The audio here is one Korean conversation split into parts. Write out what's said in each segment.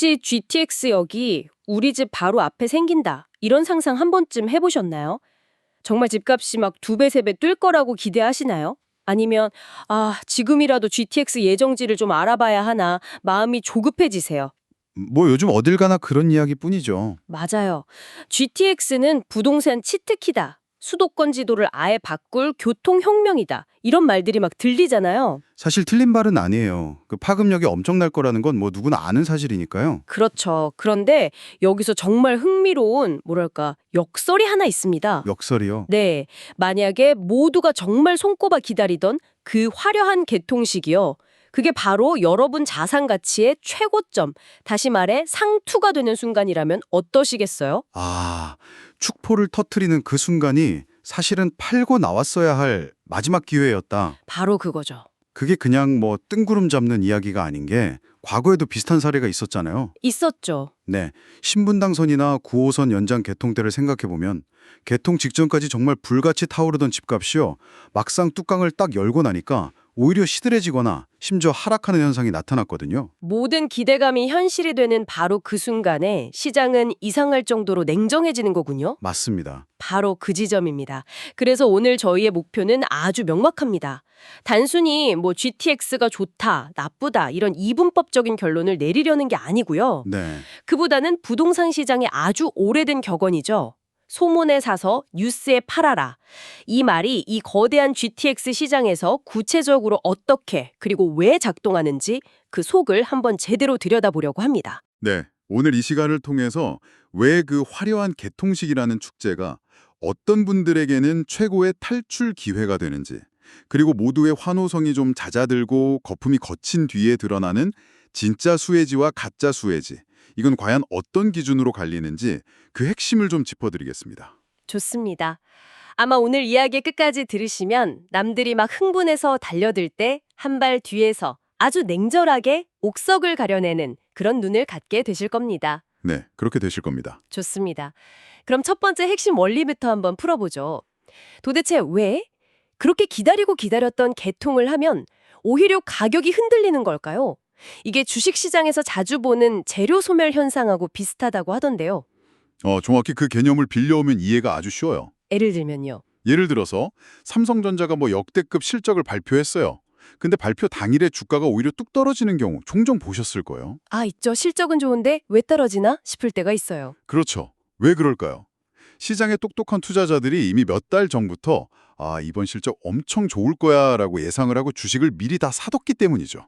혹시 GTX역이 우리 집 바로 앞에 생긴다, 이런 상상 한 번쯤 해보셨나요? 정말 집값이 막 2배, 3배 뛸 거라고 기대하시나요? 아니면 지금이라도 GTX 예정지를 좀 알아봐야 하나 마음이 조급해지세요? 뭐 요즘 어딜 가나 그런 이야기뿐이죠. 맞아요. GTX는 부동산 치트키다. 수도권 지도를 아예 바꿀 교통혁명이다. 이런 말들이 막 들리잖아요. 사실 틀린 말은 아니에요. 그 파급력이 엄청날 거라는 건 뭐 누구나 아는 사실이니까요. 그렇죠. 그런데 여기서 정말 흥미로운, 뭐랄까, 역설이 하나 있습니다. 역설이요. 네, 만약에 모두가 정말 손꼽아 기다리던 그 화려한 개통식이요. 그게 바로 여러분 자산 가치의 최고점, 다시 말해 상투가 되는 순간이라면 어떠시겠어요? 축포를 터트리는 그 순간이 사실은 팔고 나왔어야 할 마지막 기회였다. 바로 그거죠. 그게 그냥 뭐 뜬구름 잡는 이야기가 아닌 게 과거에도 비슷한 사례가 있었잖아요. 있었죠. 네, 신분당선이나 9호선 연장 개통 때를 생각해보면 개통 직전까지 정말 불같이 타오르던 집값이요. 막상 뚜껑을 딱 열고 나니까 오히려 시들해지거나 심지어 하락하는 현상이 나타났거든요. 모든 기대감이 현실이 되는 바로 그 순간에 시장은 이상할 정도로 냉정해지는 거군요. 맞습니다. 바로 그 지점입니다. 그래서 오늘 저희의 목표는 아주 명확합니다. 단순히 뭐 GTX가 좋다, 나쁘다 이런 이분법적인 결론을 내리려는 게 아니고요. 네. 그보다는 부동산 시장의 아주 오래된 격언이죠. 소문에 사서 뉴스에 팔아라. 이 말이 이 거대한 GTX 시장에서 구체적으로 어떻게 그리고 왜 작동하는지 그 속을 한번 제대로 들여다보려고 합니다. 네, 오늘 이 시간을 통해서 왜 그 화려한 개통식이라는 축제가 어떤 분들에게는 최고의 탈출 기회가 되는지, 그리고 모두의 환호성이 좀 잦아들고 거품이 거친 뒤에 드러나는 진짜 수혜지와 가짜 수혜지, 이건 과연 어떤 기준으로 갈리는지 그 핵심을 좀 짚어드리겠습니다. 좋습니다. 아마 오늘 이야기 끝까지 들으시면 남들이 막 흥분해서 달려들 때 한 발 뒤에서 아주 냉철하게 옥석을 가려내는 그런 눈을 갖게 되실 겁니다. 네, 그렇게 되실 겁니다. 좋습니다. 그럼 첫 번째 핵심 원리부터 한번 풀어보죠. 도대체 왜 그렇게 기다리고 기다렸던 개통을 하면 오히려 가격이 흔들리는 걸까요? 이게 주식시장에서 자주 보는 재료 소멸 현상하고 비슷하다고 하던데요. 정확히 그 개념을 빌려오면 이해가 아주 쉬워요. 예를 들면요. 예를 들어서 삼성전자가 뭐 역대급 실적을 발표했어요. 근데 발표 당일에 주가가 오히려 뚝 떨어지는 경우 종종 보셨을 거예요. 있죠. 실적은 좋은데 왜 떨어지나 싶을 때가 있어요. 그렇죠. 왜 그럴까요? 시장의 똑똑한 투자자들이 이미 몇 달 전부터 이번 실적 엄청 좋을 거야 라고 예상을 하고 주식을 미리 다 사뒀기 때문이죠.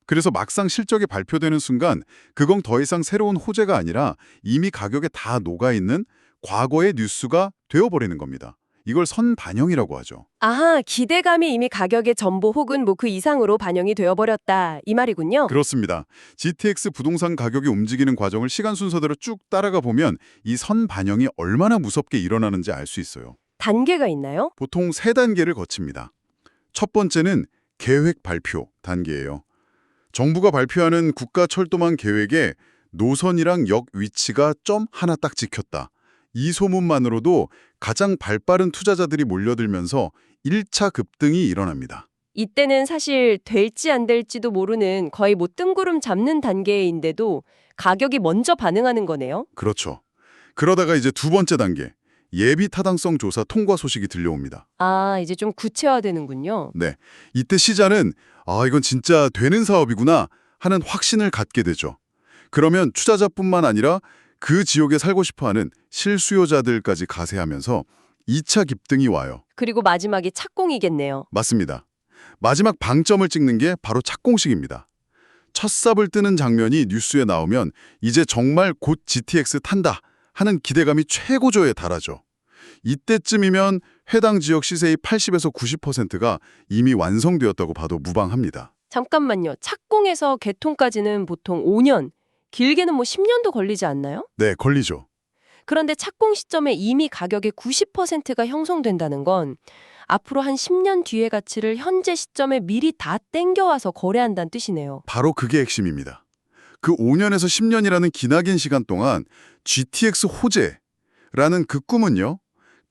그래서 막상 실적이 발표되는 순간 그건 더 이상 새로운 호재가 아니라 이미 가격에 다 녹아있는 과거의 뉴스가 되어버리는 겁니다. 이걸 선반영이라고 하죠. 기대감이 이미 가격의 전보 혹은 뭐 그 이상으로 반영이 되어버렸다. 이 말이군요. 그렇습니다. GTX 부동산 가격이 움직이는 과정을 시간 순서대로 쭉 따라가 보면 이 선반영이 얼마나 무섭게 일어나는지 알 수 있어요. 단계가 있나요? 보통 3단계를 거칩니다. 첫 번째는 계획 발표 단계예요. 정부가 발표하는 국가철도망 계획에 노선이랑 역 위치가 점 하나 딱 찍혔다. 이 소문만으로도 가장 발빠른 투자자들이 몰려들면서 1차 급등이 일어납니다. 이때는 사실 될지 안 될지도 모르는 거의 뭐 뜬구름 잡는 단계인데도 가격이 먼저 반응하는 거네요. 그렇죠. 그러다가 이제 두 번째 단계, 예비 타당성 조사 통과 소식이 들려옵니다. 이제 좀 구체화되는군요. 네, 이때 시장은 이건 진짜 되는 사업이구나 하는 확신을 갖게 되죠. 그러면 투자자뿐만 아니라 그 지역에 살고 싶어하는 실수요자들까지 가세하면서 2차 급등이 와요. 그리고 마지막이 착공이겠네요. 맞습니다. 마지막 방점을 찍는 게 바로 착공식입니다. 첫 삽을 뜨는 장면이 뉴스에 나오면 이제 정말 곧 GTX 탄다 하는 기대감이 최고조에 달하죠. 이때쯤이면 해당 지역 시세의 80에서 90%가 이미 완성되었다고 봐도 무방합니다. 잠깐만요. 착공에서 개통까지는 보통 5년, 길게는 뭐 10년도 걸리지 않나요? 네, 걸리죠. 그런데 착공 시점에 이미 가격의 90%가 형성된다는 건 앞으로 한 10년 뒤의 가치를 현재 시점에 미리 다 땡겨와서 거래한다는 뜻이네요. 바로 그게 핵심입니다. 그 5년에서 10년이라는 기나긴 시간 동안 GTX 호재라는 그 꿈은요,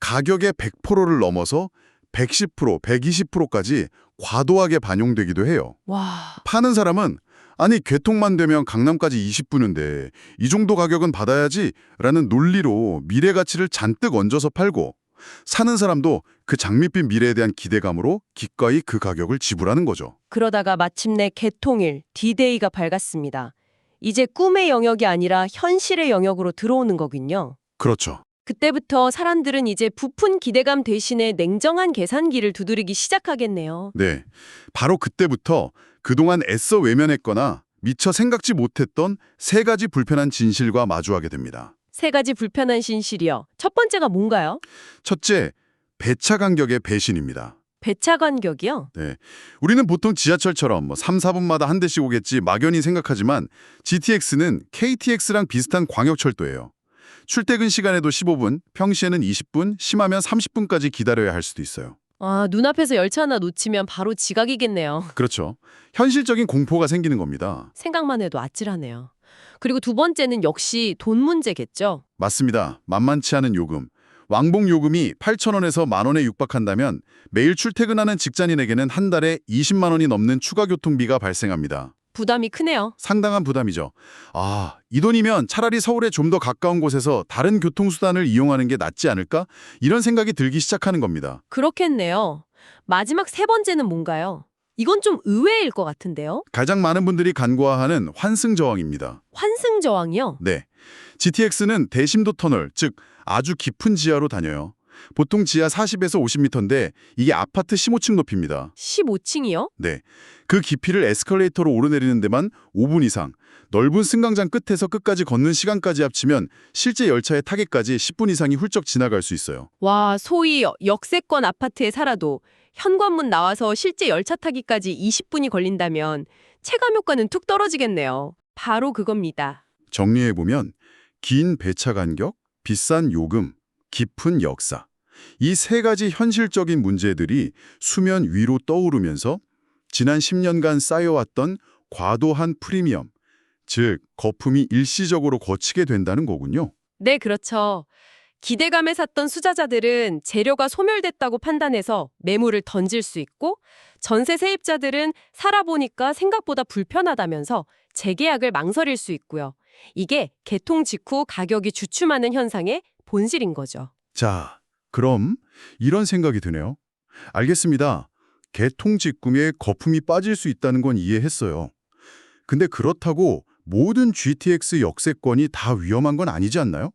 가격의 100%를 넘어서 110%, 120%까지 과도하게 반영되기도 해요. 와, 파는 사람은 아니 개통만 되면 강남까지 20분인데 이 정도 가격은 받아야지 라는 논리로 미래 가치를 잔뜩 얹어서 팔고 사는 사람도 그 장밋빛 미래에 대한 기대감으로 기꺼이 그 가격을 지불하는 거죠. 그러다가 마침내 개통일, D-Day가 밝았습니다. 이제 꿈의 영역이 아니라 현실의 영역으로 들어오는 거군요. 그렇죠. 그때부터 사람들은 이제 부푼 기대감 대신에 냉정한 계산기를 두드리기 시작하겠네요. 네, 바로 그때부터 그동안 애써 외면했거나 미처 생각지 못했던 세 가지 불편한 진실과 마주하게 됩니다. 세 가지 불편한 진실이요. 첫 번째가 뭔가요? 첫째, 배차 간격의 배신입니다. 배차 간격이요? 네, 우리는 보통 지하철처럼 3, 4분마다 한 대씩 오겠지 막연히 생각하지만 GTX는 KTX랑 비슷한 광역철도예요. 출퇴근 시간에도 15분, 평시에는 20분, 심하면 30분까지 기다려야 할 수도 있어요. 아, 눈앞에서 열차 하나 놓치면 바로 지각이겠네요. 그렇죠. 현실적인 공포가 생기는 겁니다. 생각만 해도 아찔하네요. 그리고 두 번째는 역시 돈 문제겠죠. 맞습니다. 만만치 않은 요금. 왕복 요금이 8,000원에서 10,000원에 육박한다면 매일 출퇴근하는 직장인에게는 한 달에 20만 원이 넘는 추가 교통비가 발생합니다. 부담이 크네요. 상당한 부담이죠. 아, 이 돈이면 차라리 서울에 좀 더 가까운 곳에서 다른 교통수단을 이용하는 게 낫지 않을까? 이런 생각이 들기 시작하는 겁니다. 그렇겠네요. 마지막 세 번째는 뭔가요? 이건 좀 의외일 것 같은데요. 가장 많은 분들이 간과하는 환승저항입니다. 환승저항이요? 네, GTX는 대심도 터널, 즉 아주 깊은 지하로 다녀요. 보통 지하 40에서 50m인데 이게 아파트 15층 높이입니다. 15층이요? 네, 그 깊이를 에스컬레이터로 오르내리는 데만 5분 이상, 넓은 승강장 끝에서 끝까지 걷는 시간까지 합치면 실제 열차의 타기까지 10분 이상이 훌쩍 지나갈 수 있어요. 와, 소위 역세권 아파트에 살아도 현관문 나와서 실제 열차 타기까지 20분이 걸린다면 체감 효과는 툭 떨어지겠네요. 바로 그겁니다. 정리해보면 긴 배차 간격, 비싼 요금, 깊은 역사. 이 세 가지 현실적인 문제들이 수면 위로 떠오르면서 지난 10년간 쌓여왔던 과도한 프리미엄, 즉 거품이 일시적으로 걷히게 된다는 거군요. 네, 그렇죠. 기대감에 샀던 수자자들은 재료가 소멸됐다고 판단해서 매물을 던질 수 있고 전세 세입자들은 살아보니까 생각보다 불편하다면서 재계약을 망설일 수 있고요. 이게 개통 직후 가격이 주춤하는 현상의 본질인 거죠. 자, 그럼 이런 생각이 드네요. 알겠습니다. 개통 직후에 거품이 빠질 수 있다는 건 이해했어요. 근데 그렇다고 모든 GTX 역세권이 다 위험한 건 아니지 않나요?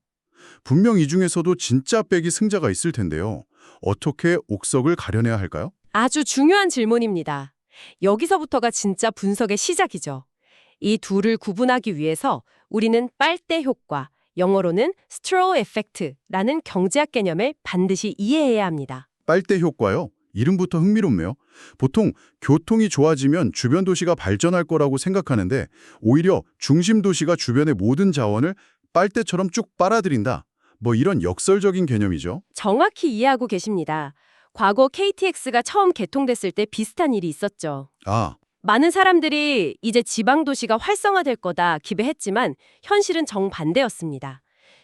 분명 이 중에서도 진짜 빼기 승자가 있을 텐데요. 어떻게 옥석을 가려내야 할까요? 아주 중요한 질문입니다. 여기서부터가 진짜 분석의 시작이죠. 이 둘을 구분하기 위해서 우리는 빨대 효과, 영어로는 straw effect라는 경제학 개념을 반드시 이해해야 합니다. 빨대 효과요? 이름부터 흥미롭네요. 보통 교통이 좋아지면 주변 도시가 발전할 거라고 생각하는데 오히려 중심 도시가 주변의 모든 자원을 빨대처럼 쭉 빨아들인다. 뭐 이런 역설적인 개념이죠. 정확히 이해하고 계십니다. 과거 KTX가 처음 개통됐을 때 비슷한 일이 있었죠. 아, 많은 사람들이 이제 지방도시가 활성화될 거다 기대했지만 현실은 정반대였습니다.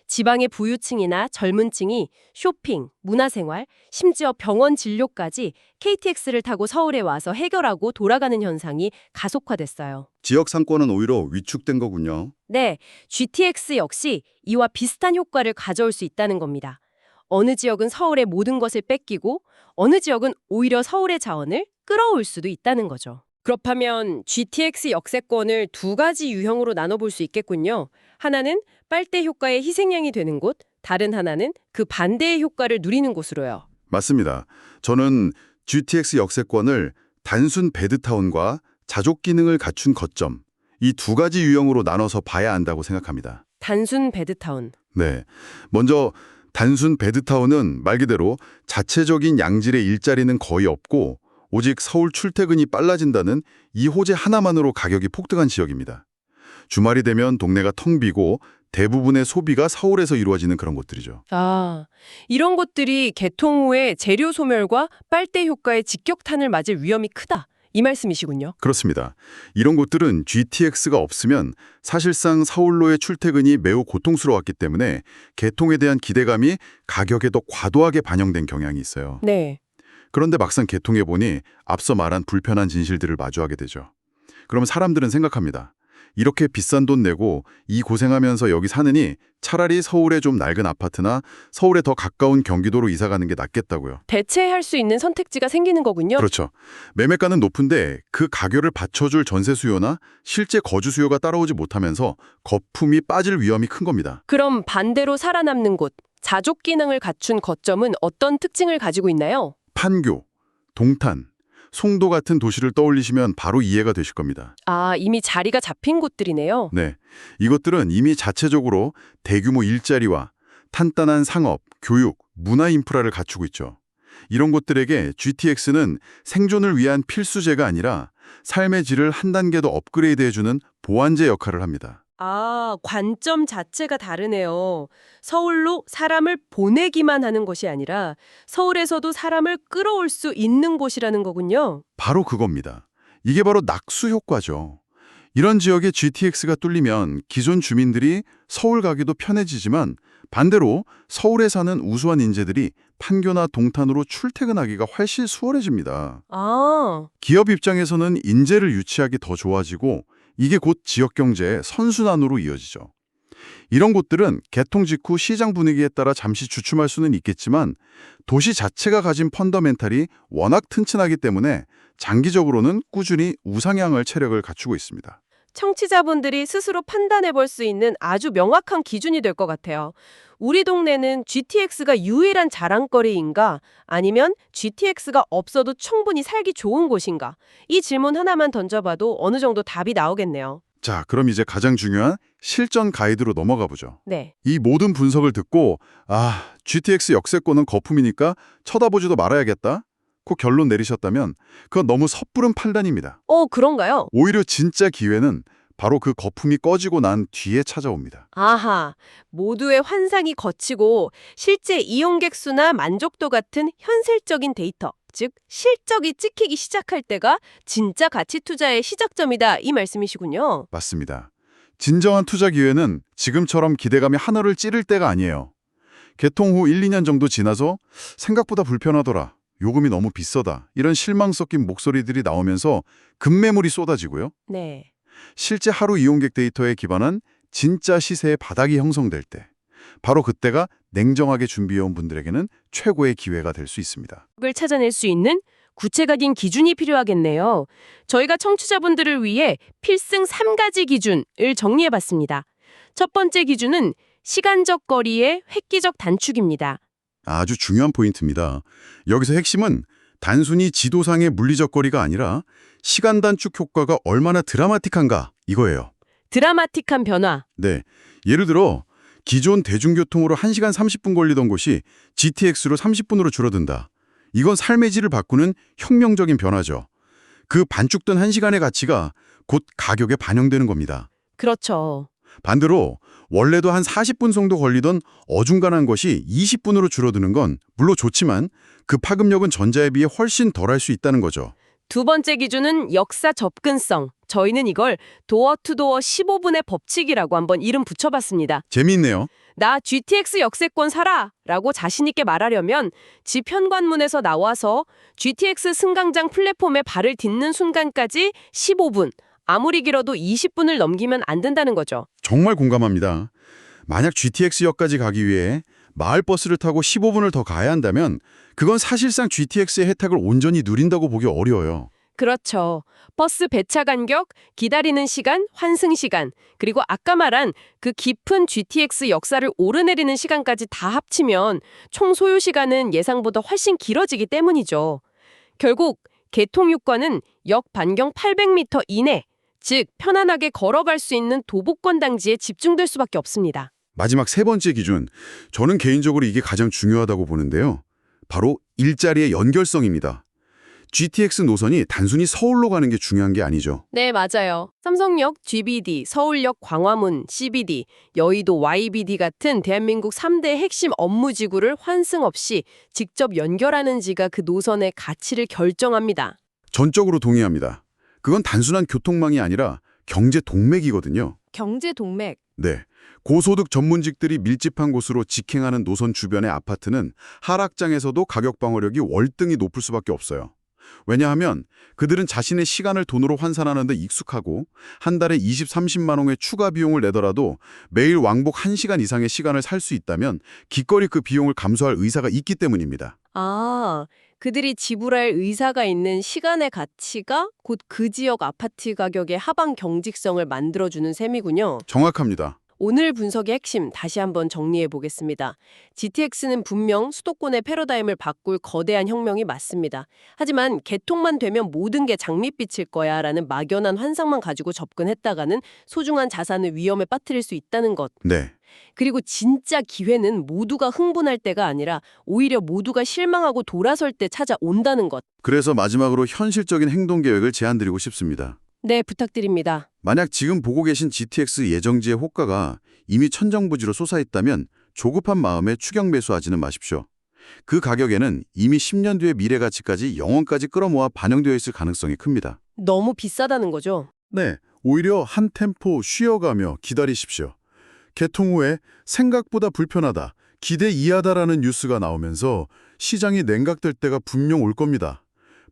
지방의 부유층이나 젊은 층이 쇼핑, 문화생활, 심지어 병원 진료까지 KTX를 타고 서울에 와서 해결하고 돌아가는 현상이 가속화됐어요. 지역 상권은 오히려 위축된 거군요. 네, GTX 역시 이와 비슷한 효과를 가져올 수 있다는 겁니다. 어느 지역은 서울의 모든 것을 뺏기고 어느 지역은 오히려 서울의 자원을 끌어올 수도 있다는 거죠. 그렇다면 GTX 역세권을 두 가지 유형으로 나눠볼 수 있겠군요. 하나는 빨대 효과의 희생양이 되는 곳, 다른 하나는 그 반대의 효과를 누리는 곳으로요. 맞습니다. 저는 GTX 역세권을 단순 베드타운과 자족 기능을 갖춘 거점, 이 두 가지 유형으로 나눠서 봐야 한다고 생각합니다. 단순 베드타운. 네, 먼저 단순 베드타운은 말 그대로 자체적인 양질의 일자리는 거의 없고 오직 서울 출퇴근이 빨라진다는 이 호재 하나만으로 가격이 폭등한 지역입니다. 주말이 되면 동네가 텅 비고 대부분의 소비가 서울에서 이루어지는 그런 곳들이죠. 아, 이런 곳들이 개통 후에 재료 소멸과 빨대 효과의 직격탄을 맞을 위험이 크다. 이 말씀이시군요. 그렇습니다. 이런 곳들은 GTX가 없으면 사실상 서울로의 출퇴근이 매우 고통스러웠기 때문에 개통에 대한 기대감이 가격에 더 과도하게 반영된 경향이 있어요. 네. 그런데 막상 개통해보니 앞서 말한 불편한 진실들을 마주하게 되죠. 그러면 사람들은 생각합니다. 이렇게 비싼 돈 내고 이 고생하면서 여기 사느니 차라리 서울에 좀 낡은 아파트나 서울에 더 가까운 경기도로 이사 가는 게 낫겠다고요. 대체할 수 있는 선택지가 생기는 거군요. 그렇죠. 매매가는 높은데 그 가격을 받쳐줄 전세 수요나 실제 거주 수요가 따라오지 못하면서 거품이 빠질 위험이 큰 겁니다. 그럼 반대로 살아남는 곳, 자족 기능을 갖춘 거점은 어떤 특징을 가지고 있나요? 판교, 동탄, 송도 같은 도시를 떠올리시면 바로 이해가 되실 겁니다. 아, 이미 자리가 잡힌 곳들이네요. 네, 이것들은 이미 자체적으로 대규모 일자리와 탄탄한 상업, 교육, 문화 인프라를 갖추고 있죠. 이런 곳들에게 GTX는 생존을 위한 필수제가 아니라 삶의 질을 한 단계 더 업그레이드해주는 보완제 역할을 합니다. 아, 관점 자체가 다르네요. 서울로 사람을 보내기만 하는 것이 아니라 서울에서도 사람을 끌어올 수 있는 곳이라는 거군요. 바로 그겁니다. 이게 바로 낙수 효과죠. 이런 지역에 GTX가 뚫리면 기존 주민들이 서울 가기도 편해지지만 반대로 서울에 사는 우수한 인재들이 판교나 동탄으로 출퇴근하기가 훨씬 수월해집니다. 아, 기업 입장에서는 인재를 유치하기 더 좋아지고 이게 곧 지역 경제의 선순환으로 이어지죠. 이런 곳들은 개통 직후 시장 분위기에 따라 잠시 주춤할 수는 있겠지만 도시 자체가 가진 펀더멘탈이 워낙 튼튼하기 때문에 장기적으로는 꾸준히 우상향할 체력을 갖추고 있습니다. 청취자분들이 스스로 판단해 볼 수 있는 아주 명확한 기준이 될 것 같아요. 우리 동네는 GTX가 유일한 자랑거리인가? 아니면 GTX가 없어도 충분히 살기 좋은 곳인가? 이 질문 하나만 던져봐도 어느 정도 답이 나오겠네요. 자, 그럼 이제 가장 중요한 실전 가이드로 넘어가 보죠. 네. 이 모든 분석을 듣고 GTX 역세권은 거품이니까 쳐다보지도 말아야겠다. 그 결론 내리셨다면 그건 너무 섣부른 판단입니다. 그런가요? 오히려 진짜 기회는 바로 그 거품이 꺼지고 난 뒤에 찾아옵니다. 아하, 모두의 환상이 거치고 실제 이용객 수나 만족도 같은 현실적인 데이터, 즉 실적이 찍히기 시작할 때가 진짜 가치 투자의 시작점이다 이 말씀이시군요. 맞습니다. 진정한 투자 기회는 지금처럼 기대감이 하늘을 찌를 때가 아니에요. 개통 후 1, 2년 정도 지나서 생각보다 불편하더라. 요금이 너무 비싸다. 이런 실망 섞인 목소리들이 나오면서 급매물이 쏟아지고요. 네. 실제 하루 이용객 데이터에 기반한 진짜 시세의 바닥이 형성될 때, 바로 그때가 냉정하게 준비해온 분들에게는 최고의 기회가 될 수 있습니다. 을 찾아낼 수 있는 구체적인 기준이 필요하겠네요. 저희가 청취자분들을 위해 필승 3가지 기준을 정리해봤습니다. 첫 번째 기준은 시간적 거리의 획기적 단축입니다. 아주 중요한 포인트입니다. 여기서 핵심은 단순히 지도상의 물리적 거리가 아니라 시간 단축 효과가 얼마나 드라마틱한가 이거예요. 드라마틱한 변화. 네, 예를 들어 기존 대중교통으로 1시간 30분 걸리던 곳이 GTX로 30분으로 줄어든다. 이건 삶의 질을 바꾸는 혁명적인 변화죠. 그 반축된 1시간의 가치가 곧 가격에 반영되는 겁니다. 그렇죠. 반대로 원래도 한 40분 정도 걸리던 어중간한 것이 20분으로 줄어드는 건 물론 좋지만 그 파급력은 전자에 비해 훨씬 덜할 수 있다는 거죠. 두 번째 기준은 역사 접근성. 저희는 이걸 도어 투도어 15분의 법칙이라고 한번 이름 붙여봤습니다. 재미있네요. 나 GTX 역세권 살아! 라고 자신있게 말하려면 집 현관문에서 나와서 GTX 승강장 플랫폼에 발을 딛는 순간까지 15분, 아무리 길어도 20분을 넘기면 안 된다는 거죠. 정말 공감합니다. 만약 GTX역까지 가기 위해 마을버스를 타고 15분을 더 가야 한다면 그건 사실상 GTX의 혜택을 온전히 누린다고 보기 어려워요. 그렇죠. 버스 배차 간격, 기다리는 시간, 환승 시간, 그리고 아까 말한 그 깊은 GTX 역사를 오르내리는 시간까지 다 합치면 총 소요 시간은 예상보다 훨씬 길어지기 때문이죠. 결국 개통 요건은 역 반경 800m 이내, 즉 편안하게 걸어갈 수 있는 도보권 단지에 집중될 수밖에 없습니다. 마지막 세 번째 기준, 저는 개인적으로 이게 가장 중요하다고 보는데요. 바로 일자리의 연결성입니다. GTX 노선이 단순히 서울로 가는 게 중요한 게 아니죠. 네, 맞아요. 삼성역 GBD, 서울역 광화문 CBD, 여의도 YBD 같은 대한민국 3대 핵심 업무지구를 환승 없이 직접 연결하는지가 그 노선의 가치를 결정합니다. 전적으로 동의합니다. 그건 단순한 교통망이 아니라 경제 동맥이거든요. 경제 동맥. 네. 고소득 전문직들이 밀집한 곳으로 직행하는 노선 주변의 아파트는 하락장에서도 가격 방어력이 월등히 높을 수밖에 없어요. 왜냐하면 그들은 자신의 시간을 돈으로 환산하는 데 익숙하고 한 달에 20, 30만 원의 추가 비용을 내더라도 매일 왕복 1시간 이상의 시간을 살 수 있다면 기꺼이 그 비용을 감수할 의사가 있기 때문입니다. 아, 그들이 지불할 의사가 있는 시간의 가치가 곧 그 지역 아파트 가격의 하방 경직성을 만들어주는 셈이군요. 정확합니다. 오늘 분석의 핵심 다시 한번 정리해 보겠습니다. GTX는 분명 수도권의 패러다임을 바꿀 거대한 혁명이 맞습니다. 하지만 개통만 되면 모든 게 장밋빛일 거야 라는 막연한 환상만 가지고 접근했다가는 소중한 자산을 위험에 빠뜨릴 수 있다는 것. 네. 그리고 진짜 기회는 모두가 흥분할 때가 아니라 오히려 모두가 실망하고 돌아설 때 찾아온다는 것. 그래서 마지막으로 현실적인 행동 계획을 제안드리고 싶습니다. 네, 부탁드립니다. 만약 지금 보고 계신 GTX 예정지의 호가가 이미 천정부지로 솟아있다면 조급한 마음에 추격 매수하지는 마십시오. 그 가격에는 이미 10년 뒤의 미래 가치까지 영원까지 끌어모아 반영되어 있을 가능성이 큽니다. 너무 비싸다는 거죠? 네, 오히려 한 템포 쉬어가며 기다리십시오. 개통 후에 생각보다 불편하다, 기대 이하다라는 뉴스가 나오면서 시장이 냉각될 때가 분명 올 겁니다.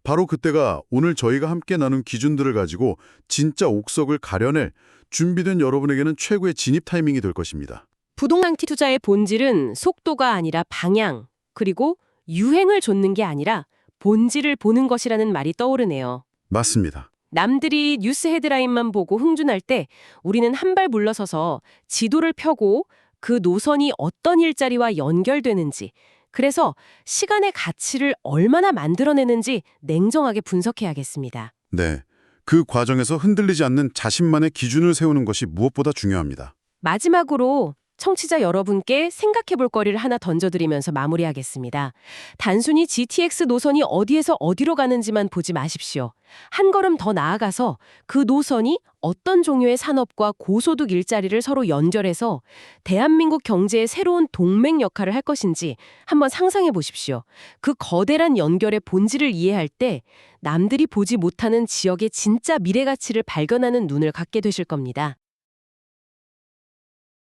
바로 그때가 오늘 저희가 함께 나눈 기준들을 가지고 진짜 옥석을 가려낼 준비된 여러분에게는 최고의 진입 타이밍이 될 것입니다. 부동산 투자의 본질은 속도가 아니라 방향, 그리고 유행을 좇는 게 아니라 본질을 보는 것이라는 말이 떠오르네요. 맞습니다. 남들이 뉴스 헤드라인만 보고 흥분할 때 우리는 한 발 물러서서 지도를 펴고 그 노선이 어떤 일자리와 연결되는지, 그래서 시간의 가치를 얼마나 만들어내는지 냉정하게 분석해야겠습니다. 네, 그 과정에서 흔들리지 않는 자신만의 기준을 세우는 것이 무엇보다 중요합니다. 마지막으로 청취자 여러분께 생각해볼 거리를 하나 던져드리면서 마무리하겠습니다. 단순히 GTX 노선이 어디에서 어디로 가는지만 보지 마십시오. 한 걸음 더 나아가서 그 노선이 어떤 종류의 산업과 고소득 일자리를 서로 연결해서 대한민국 경제의 새로운 동맹 역할을 할 것인지 한번 상상해 보십시오. 그 거대한 연결의 본질을 이해할 때 남들이 보지 못하는 지역의 진짜 미래 가치를 발견하는 눈을 갖게 되실 겁니다.